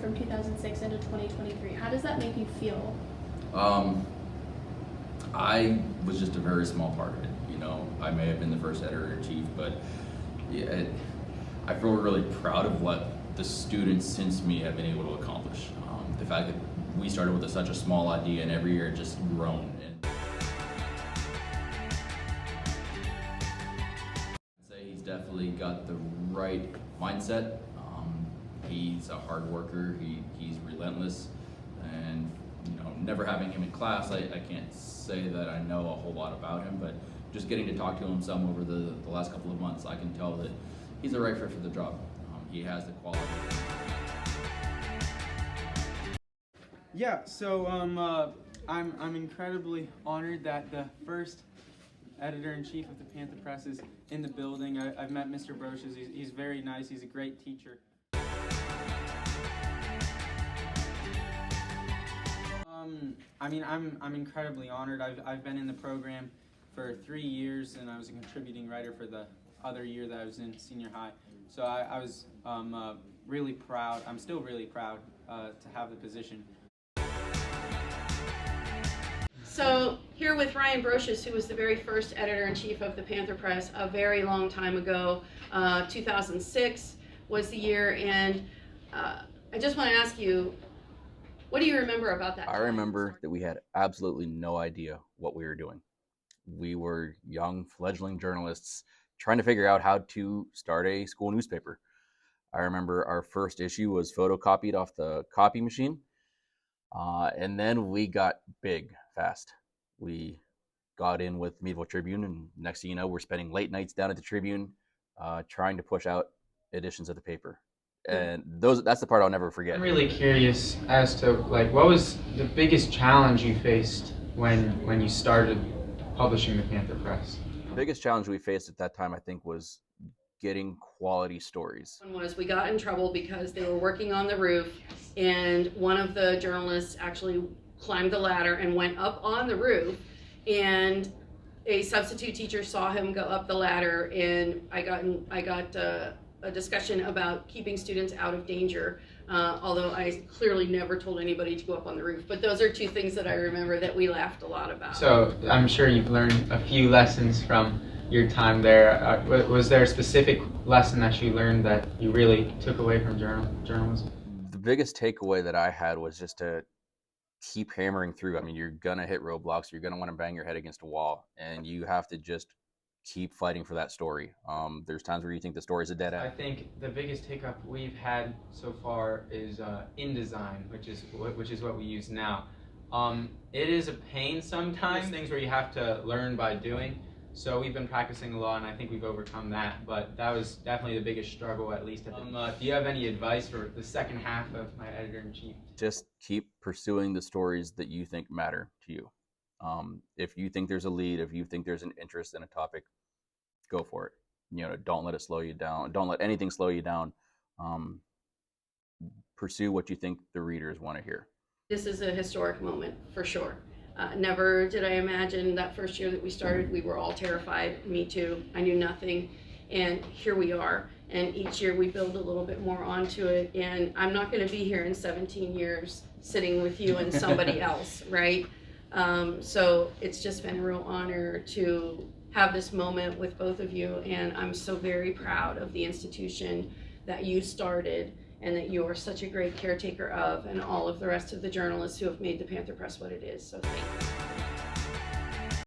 from 2006 into 2023. How does that make you feel? I was just a very small part of it. You know, I may have been the first editor-in-chief, but yeah, I feel really proud of what the students since me have been able to accomplish. The fact that we started with such a small idea and every year it just grown. And I'd say he's definitely got the right mindset. He's a hard worker, he's relentless, and you know, never having him in class, I can't say that I know a whole lot about him, but just getting to talk to him some over the last couple of months, I can tell that he's the right fit for the job. He has the quality. Yeah, so I'm incredibly honored that the first editor-in-chief of the Panther Press is in the building. I've met Mr. Brocious. He's very nice. He's a great teacher. I mean, I'm incredibly honored. I've been in the program for 3 years, and I was a contributing writer for the other year that I was in senior high. So I was really proud. I'm still really proud to have the position. So here with Ryan Brocious, who was the very first editor-in-chief of the Panther Press a very long time ago. 2006 was the year, and I just want to ask you, what do you remember about that time? I remember that we had absolutely no idea what we were doing. We were young, fledgling journalists trying to figure out how to start a school newspaper. I remember our first issue was photocopied off the copy machine, and then we got big fast. We got in with Meadville Tribune, and next thing you know, we're spending late nights down at the Tribune trying to push out editions of the paper. And that's the part I'll never forget. I'm really curious as to what was the biggest challenge you faced when you started publishing the Panther Press? The biggest challenge we faced at that time, I think, was getting quality stories. One was we got in trouble because they were working on the roof, and one of the journalists actually climbed the ladder and went up on the roof, and a substitute teacher saw him go up the ladder, and I got a discussion about keeping students out of danger, although I clearly never told anybody to go up on the roof. But those are two things that I remember that we laughed a lot about. So I'm sure you've learned a few lessons from your time there. Was there a specific lesson that you learned that you really took away from journalism? The biggest takeaway that I had was just to keep hammering through. I mean, you're gonna hit roadblocks, you're gonna want to bang your head against a wall, and you have to just keep fighting for that story. There's times where you think the story's a dead end. I think the biggest hiccup we've had so far is InDesign, which is what we use now. It is a pain sometimes, things where you have to learn by doing. So we've been practicing a lot, and I think we've overcome that. But that was definitely the biggest struggle, at least. Do you have any advice for the second half of my editor-in-chief? Just keep pursuing the stories that you think matter to you. If you think there's a lead, if you think there's an interest in a topic, go for it. You know, don't let it slow you down. Don't let anything slow you down. Pursue what you think the readers want to hear. This is a historic moment for sure. Never did I imagine that first year that we started, we were all terrified. Me too. I knew nothing, and here we are. And each year we build a little bit more onto it. And I'm not going to be here in 17 years sitting with you and somebody else, right? So it's just been a real honor to have this moment with both of you, and I'm so very proud of the institution that you started and that you are such a great caretaker of, and all of the rest of the journalists who have made the Panther Press what it is. So thank you.